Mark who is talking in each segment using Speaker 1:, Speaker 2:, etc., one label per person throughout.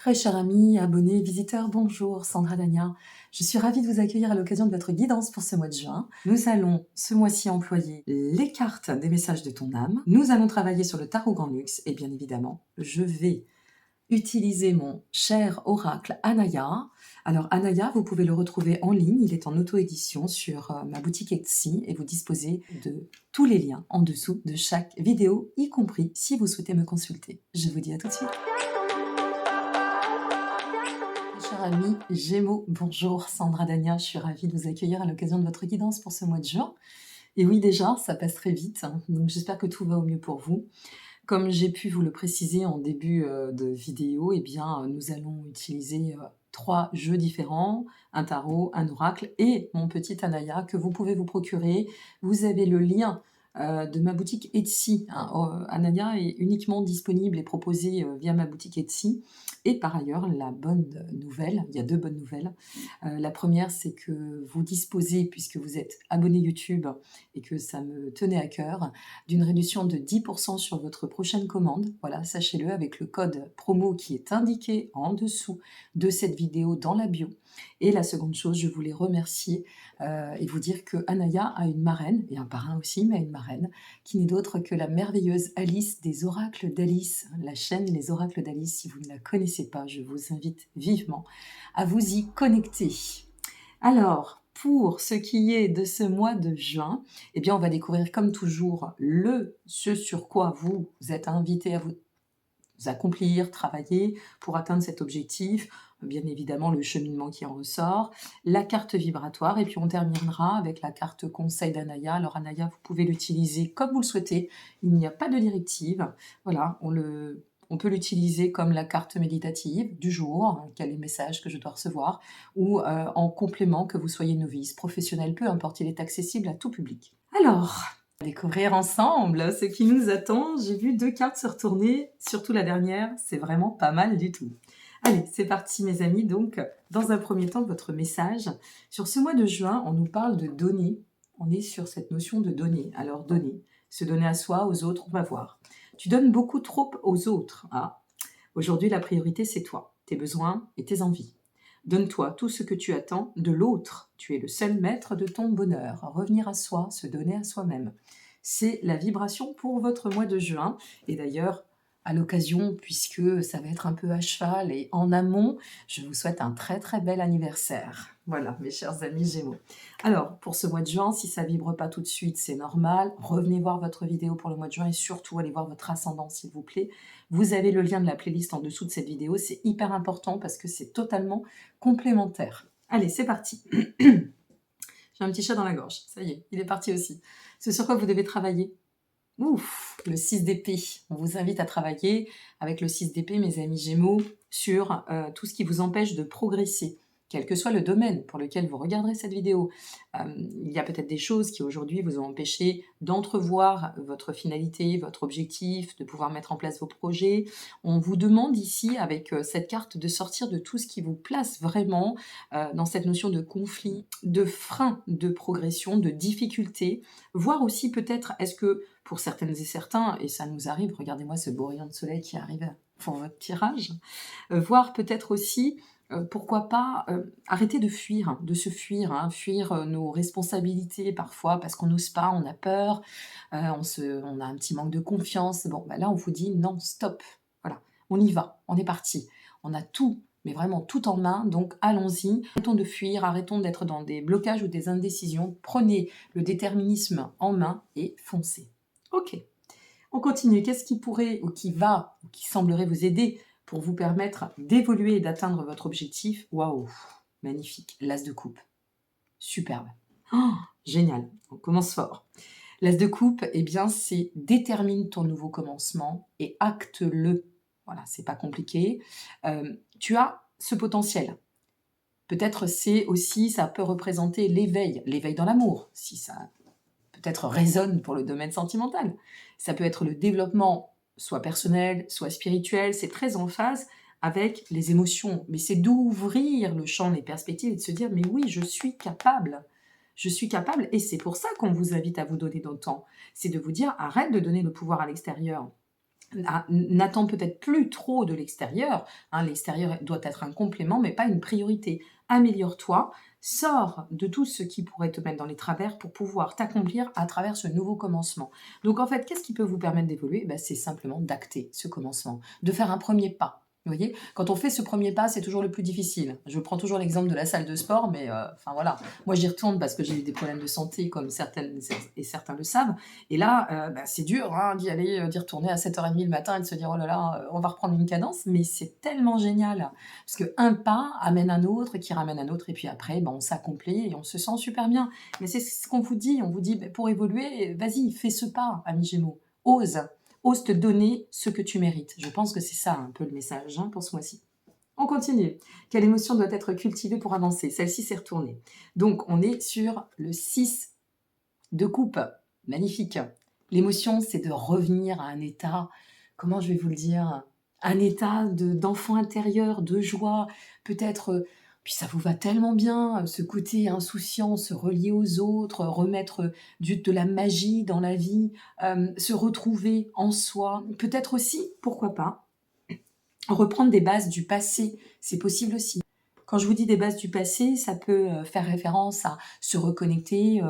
Speaker 1: Très chers amis, abonnés, visiteurs, bonjour, Sandra Dania. Je suis ravie de vous accueillir à l'occasion de votre guidance pour ce mois de juin. Nous allons ce mois-ci employer les cartes des messages de ton âme. Nous allons travailler sur le tarot Grand Luxe et bien évidemment, je vais utiliser mon cher oracle Anaya. Alors Anaya, vous pouvez le retrouver en ligne, il est en auto-édition sur ma boutique Etsy et vous disposez de tous les liens en dessous de chaque vidéo, y compris si vous souhaitez me consulter. Je vous dis à tout de suite. Chers amis Gémeaux, bonjour, Sandra Dania, je suis ravie de vous accueillir à l'occasion de votre guidance pour ce mois de juin. Et oui, déjà, ça passe très vite, hein, donc j'espère que tout va au mieux pour vous. Comme j'ai pu vous le préciser en début de vidéo, eh bien, nous allons utiliser 3 jeux différents, un tarot, un oracle et mon petit Anaya que vous pouvez vous procurer. Vous avez le lien de ma boutique Etsy. Anaya est uniquement disponible et proposé via ma boutique Etsy. Et par ailleurs, la bonne nouvelle, il y a 2 bonnes nouvelles. La première, c'est que vous disposez, puisque vous êtes abonné YouTube et que ça me tenait à cœur, d'une réduction de 10% sur votre prochaine commande. Voilà, sachez-le, avec le code promo qui est indiqué en dessous de cette vidéo dans la bio. Et la seconde chose, je voulais remercier et vous dire que Anaya a une marraine, et un parrain aussi, mais une marraine, qui n'est d'autre que la merveilleuse Alice des Oracles d'Alice, la chaîne Les Oracles d'Alice. Si vous ne la connaissez pas, je vous invite vivement à vous y connecter. Alors, pour ce qui est de ce mois de juin, eh bien, on va découvrir comme toujours ce sur quoi vous êtes invité à vous accomplir, travailler pour atteindre cet objectif, bien évidemment le cheminement qui en ressort, la carte vibratoire, et puis on terminera avec la carte conseil d'Anaya. Alors Anaya, vous pouvez l'utiliser comme vous le souhaitez, il n'y a pas de directive, voilà, on peut l'utiliser comme la carte méditative du jour, quel est le message que je dois recevoir, ou en complément, que vous soyez novice, professionnel, peu importe, il est accessible à tout public. Alors, on va découvrir ensemble ce qui nous attend. J'ai vu 2 cartes se retourner, surtout la dernière, c'est vraiment pas mal du tout. Allez, c'est parti mes amis. Donc, dans un premier temps, votre message. Sur ce mois de juin, on nous parle de donner. On est sur cette notion de donner. Alors, donner, se donner à soi, aux autres, on va voir. Tu donnes beaucoup trop aux autres. Ah. Aujourd'hui, la priorité, c'est toi, tes besoins et tes envies. Donne-toi tout ce que tu attends de l'autre. Tu es le seul maître de ton bonheur. Revenir à soi, se donner à soi-même. C'est la vibration pour votre mois de juin. Et d'ailleurs, à l'occasion, puisque ça va être un peu à cheval et en amont, je vous souhaite un très très bel anniversaire. Voilà, mes chers amis Gémeaux. Alors, pour ce mois de juin, si ça vibre pas tout de suite, c'est normal. Revenez voir votre vidéo pour le mois de juin et surtout allez voir votre ascendant, s'il vous plaît. Vous avez le lien de la playlist en dessous de cette vidéo. C'est hyper important parce que c'est totalement complémentaire. Allez, c'est parti. J'ai un petit chat dans la gorge. Ça y est, il est parti aussi. Ce sur quoi vous devez travailler. Ouf, le 6 d'épée. On vous invite à travailler avec le 6 d'épée, mes amis Gémeaux, sur tout ce qui vous empêche de progresser, quel que soit le domaine pour lequel vous regarderez cette vidéo. Il y a peut-être des choses qui aujourd'hui vous ont empêché d'entrevoir votre finalité, votre objectif, de pouvoir mettre en place vos projets. On vous demande ici, avec cette carte, de sortir de tout ce qui vous place vraiment dans cette notion de conflit, de frein de progression, de difficulté, voire aussi peut-être, est-ce que pour certaines et certains, et ça nous arrive, regardez-moi ce beau rayon de soleil qui arrive pour votre tirage, voire peut-être aussi, pourquoi pas, arrêter de fuir, de se fuir, hein, fuir nos responsabilités parfois parce qu'on n'ose pas, on a peur, on a un petit manque de confiance. Bon, bah là, on vous dit non, stop, voilà, on y va, on est parti. On a tout, mais vraiment tout en main, donc allons-y. Arrêtons de fuir, arrêtons d'être dans des blocages ou des indécisions. Prenez le déterminisme en main et foncez. Ok, on continue. Qu'est-ce qui pourrait, ou qui va, ou qui semblerait vous aider pour vous permettre d'évoluer et d'atteindre votre objectif? Waouh, magnifique. L'as de coupe. Superbe. Oh, génial. On commence fort. L'as de coupe, eh bien, c'est détermine ton nouveau commencement et acte-le. Voilà, c'est pas compliqué. Tu as ce potentiel. Peut-être c'est aussi, ça peut représenter l'éveil dans l'amour, si ça peut-être résonne pour le domaine sentimental. Ça peut être le développement, soit personnel, soit spirituel, c'est très en phase avec les émotions. Mais c'est d'ouvrir le champ, les perspectives et de se dire, mais oui, je suis capable. Je suis capable et c'est pour ça qu'on vous invite à vous donner d'autant. C'est de vous dire, arrête de donner le pouvoir à l'extérieur. N'attends peut-être plus trop de l'extérieur, hein, l'extérieur doit être un complément, mais pas une priorité. Améliore-toi, sors de tout ce qui pourrait te mettre dans les travers pour pouvoir t'accomplir à travers ce nouveau commencement. Donc en fait, qu'est-ce qui peut vous permettre d'évoluer? Ben, c'est simplement d'acter ce commencement, de faire un premier pas. Vous voyez, quand on fait ce premier pas, c'est toujours le plus difficile. Je prends toujours l'exemple de la salle de sport, mais enfin voilà, moi j'y retourne parce que j'ai eu des problèmes de santé, comme certaines et certains le savent. Et là, bah, c'est dur hein, d'y aller, d'y retourner à 7h30 le matin et de se dire: «Oh là là, on va reprendre une cadence», mais c'est tellement génial. Parce qu'un pas amène un autre, qui ramène un autre et puis après, bah, on s'accomplit et on se sent super bien. Mais c'est ce qu'on vous dit, on vous dit: «Beh, pour évoluer, vas-y, fais ce pas, ami Gémeaux. Ose, ose te donner ce que tu mérites». Je pense que c'est ça un peu le message, hein, pour ce mois-ci. On continue. Quelle émotion doit être cultivée pour avancer? Celle-ci s'est retournée. Donc on est sur le 6 de coupe, magnifique. L'émotion, c'est de revenir à un état, comment je vais vous le dire? Un état d'enfant intérieur, de joie, peut-être, puis ça vous va tellement bien, ce côté insouciant, se relier aux autres, remettre, de la magie dans la vie, se retrouver en soi. Peut-être aussi, pourquoi pas, reprendre des bases du passé, c'est possible aussi. Quand je vous dis des bases du passé, ça peut, faire référence à se reconnecter,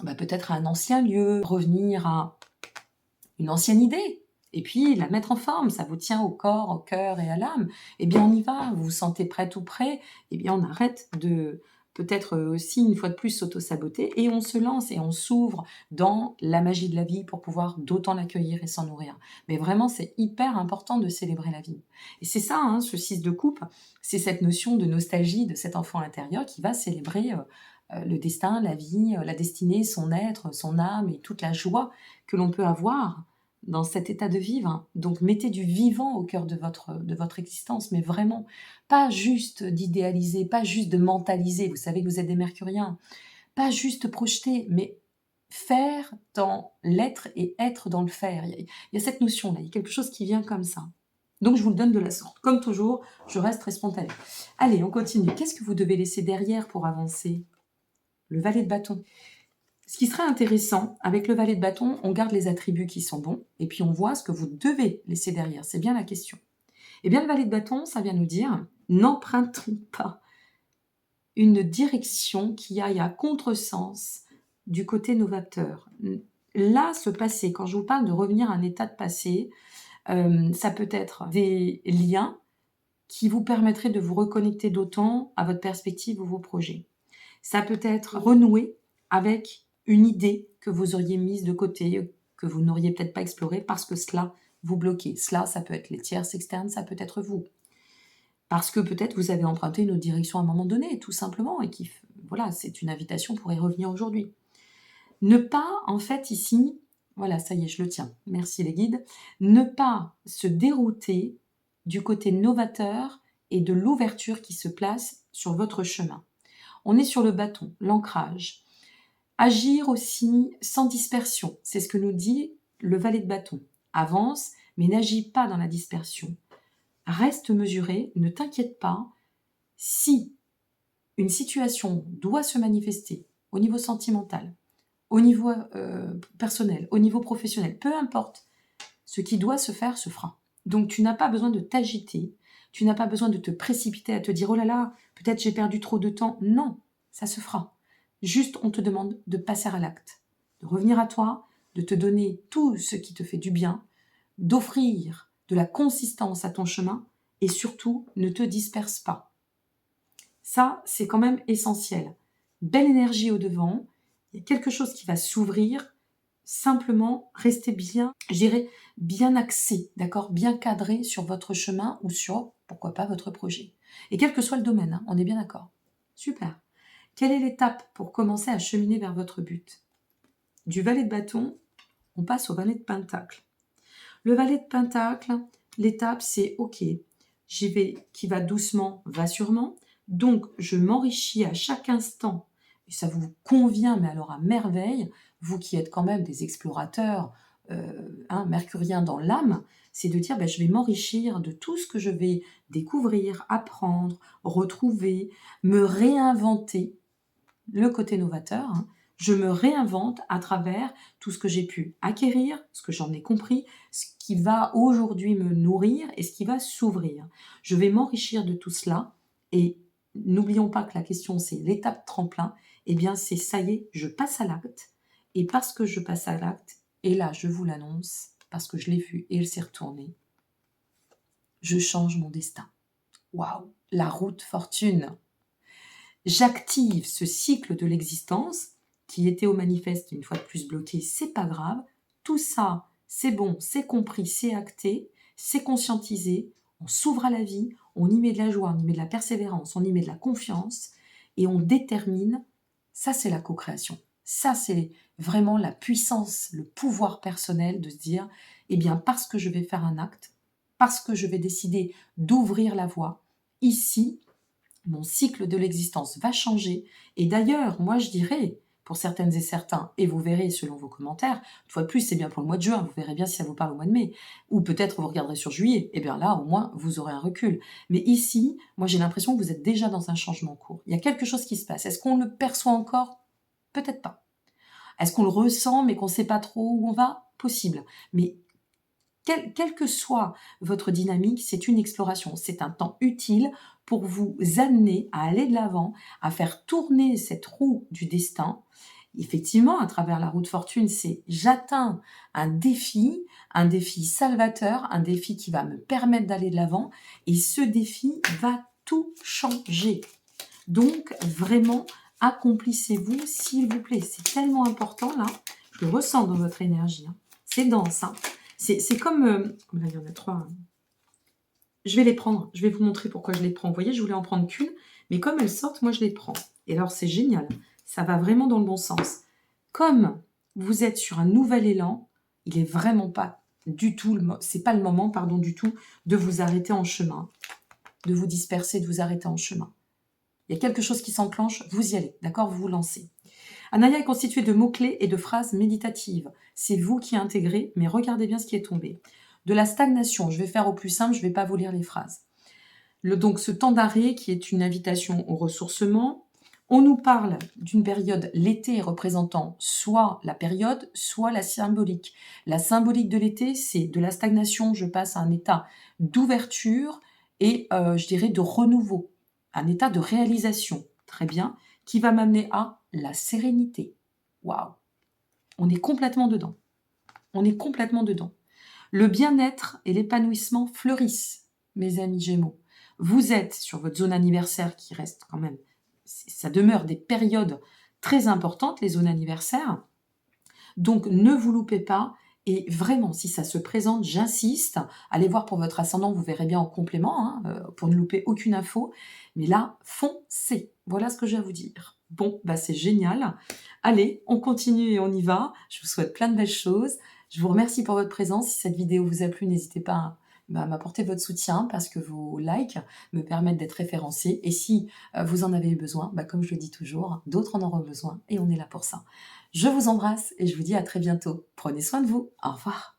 Speaker 1: bah, peut-être à un ancien lieu, revenir à une ancienne idée et puis la mettre en forme. Ça vous tient au corps, au cœur et à l'âme. Eh bien, on y va. Vous vous sentez prête ou prêt? Eh bien, on arrête de peut-être aussi une fois de plus s'auto-saboter et on se lance et on s'ouvre dans la magie de la vie pour pouvoir d'autant l'accueillir et s'en nourrir. Mais vraiment, c'est hyper important de célébrer la vie. Et c'est ça, hein, ce 6 de coupe, c'est cette notion de nostalgie de cet enfant intérieur qui va célébrer le destin, la vie, la destinée, son être, son âme et toute la joie que l'on peut avoir dans cet état de vivre. Donc mettez du vivant au cœur de votre existence, mais vraiment, pas juste d'idéaliser, pas juste de mentaliser, vous savez que vous êtes des mercuriens, pas juste projeter, mais faire dans l'être et être dans le faire. Il y a cette notion-là, il y a quelque chose qui vient comme ça. Donc je vous le donne de la sorte. Comme toujours, je reste très spontanée. Allez, on continue. Qu'est-ce que vous devez laisser derrière pour avancer? Le valet de bâton. Ce qui serait intéressant, avec le valet de bâton, on garde les attributs qui sont bons, et puis on voit ce que vous devez laisser derrière. C'est bien la question. Eh bien, le valet de bâton, ça vient nous dire, n'empruntons pas une direction qui aille à contresens du côté novateur. Là, ce passé, quand je vous parle de revenir à un état de passé, ça peut être des liens qui vous permettraient de vous reconnecter d'autant à votre perspective ou vos projets. Ça peut être renouer avec une idée que vous auriez mise de côté, que vous n'auriez peut-être pas explorée parce que cela vous bloquait. Cela, ça peut être les tierces externes, ça peut être vous. Parce que peut-être vous avez emprunté une autre direction à un moment donné, tout simplement, et qui, voilà, c'est une invitation pour y revenir aujourd'hui. Ne pas, en fait, ici, voilà, ça y est, je le tiens, merci les guides, ne pas se dérouter du côté novateur et de l'ouverture qui se place sur votre chemin. On est sur le bâton, l'ancrage. Agir aussi sans dispersion, c'est ce que nous dit le valet de bâton. Avance, mais n'agis pas dans la dispersion. Reste mesuré, ne t'inquiète pas. Si une situation doit se manifester au niveau sentimental, au niveau personnel, au niveau professionnel, peu importe, ce qui doit se faire se fera. Donc tu n'as pas besoin de t'agiter, tu n'as pas besoin de te précipiter à te dire oh là là, peut-être j'ai perdu trop de temps. Non, ça se fera. Juste on te demande de passer à l'acte, de revenir à toi, de te donner tout ce qui te fait du bien, d'offrir de la consistance à ton chemin et surtout ne te disperse pas. Ça, c'est quand même essentiel. Belle énergie au devant, il y a quelque chose qui va s'ouvrir, simplement restez bien, je dirais, bien axé, d'accord, bien cadré sur votre chemin ou sur, pourquoi pas, votre projet. Et quel que soit le domaine, hein, on est bien d'accord. Super. Quelle est l'étape pour commencer à cheminer vers votre but? Du valet de bâton, on passe au valet de pentacle. Le valet de pentacle, l'étape c'est ok, j'y vais, qui va doucement, va sûrement. Donc je m'enrichis à chaque instant, et ça vous convient, mais alors à merveille, vous qui êtes quand même des explorateurs mercuriens dans l'âme, c'est de dire je vais m'enrichir de tout ce que je vais découvrir, apprendre, retrouver, me réinventer, le côté novateur, hein, Je me réinvente à travers tout ce que j'ai pu acquérir, ce que j'en ai compris, ce qui va aujourd'hui me nourrir et ce qui va s'ouvrir. Je vais m'enrichir de tout cela et n'oublions pas que la question c'est l'étape tremplin. Eh bien c'est ça y est, je passe à l'acte et parce que je passe à l'acte, et là je vous l'annonce, parce que je l'ai vu et il s'est retourné, je change mon destin. Waouh, la route fortune. J'active ce cycle de l'existence qui était au manifeste une fois de plus bloqué, c'est pas grave. Tout ça, c'est bon, c'est compris, c'est acté, c'est conscientisé. On s'ouvre à la vie, on y met de la joie, on y met de la persévérance, on y met de la confiance et on détermine. Ça, c'est la co-création. Ça, c'est vraiment la puissance, le pouvoir personnel de se dire, eh bien, parce que je vais faire un acte, parce que je vais décider d'ouvrir la voie, ici, mon cycle de l'existence va changer. Et d'ailleurs, moi je dirais, pour certaines et certains, et vous verrez selon vos commentaires, une fois de plus c'est bien pour le mois de juin, vous verrez bien si ça vous parle au mois de mai, ou peut-être vous regarderez sur juillet, et bien là au moins vous aurez un recul. Mais ici, moi j'ai l'impression que vous êtes déjà dans un changement en cours. Il y a quelque chose qui se passe. Est-ce qu'on le perçoit encore? Peut-être pas. Est-ce qu'on le ressent mais qu'on ne sait pas trop où on va? Possible. Mais quelle que soit votre dynamique, c'est une exploration, c'est un temps utile pour vous amener à aller de l'avant, à faire tourner cette roue du destin. Effectivement, à travers la roue de fortune, c'est j'atteins un défi salvateur, un défi qui va me permettre d'aller de l'avant, et ce défi va tout changer. Donc, vraiment, accomplissez-vous, s'il vous plaît. C'est tellement important, là. Je le ressens dans votre énergie. Hein. C'est dense, hein. C'est comme... là, il y en a 3. Hein. Je vais les prendre. Je vais vous montrer pourquoi je les prends. Vous voyez, je voulais en prendre qu'une. Mais comme elles sortent, moi, je les prends. Et alors, c'est génial. Ça va vraiment dans le bon sens. Comme vous êtes sur un nouvel élan, il est vraiment pas du tout... C'est pas le moment, pardon, du tout, de vous arrêter en chemin. De vous disperser, de vous arrêter en chemin. Il y a quelque chose qui s'enclenche, vous y allez. D'accord? Vous vous lancez. Anaya est constituée de mots-clés et de phrases méditatives. C'est vous qui intégrez, mais regardez bien ce qui est tombé. De la stagnation, je vais faire au plus simple, je ne vais pas vous lire les phrases. Donc ce temps d'arrêt qui est une invitation au ressourcement. On nous parle d'une période, l'été représentant soit la période, soit la symbolique. La symbolique de l'été, c'est de la stagnation, je passe à un état d'ouverture et je dirais de renouveau, un état de réalisation, très bien, qui va m'amener à la sérénité. Waouh! On est complètement dedans. On est complètement dedans. Le bien-être et l'épanouissement fleurissent, mes amis Gémeaux. Vous êtes sur votre zone anniversaire qui reste quand même, ça demeure des périodes très importantes, les zones anniversaires. Donc ne vous loupez pas. Et vraiment, si ça se présente, j'insiste, allez voir pour votre ascendant, vous verrez bien en complément, hein, pour ne louper aucune info. Mais là, foncez. Voilà ce que j'ai à vous dire. Bon, bah c'est génial. Allez, on continue et on y va. Je vous souhaite plein de belles choses. Je vous remercie pour votre présence. Si cette vidéo vous a plu, n'hésitez pas à m'apporter votre soutien parce que vos likes me permettent d'être référencés. Et si vous en avez besoin, comme je le dis toujours, d'autres en auront besoin et on est là pour ça. Je vous embrasse et je vous dis à très bientôt. Prenez soin de vous. Au revoir.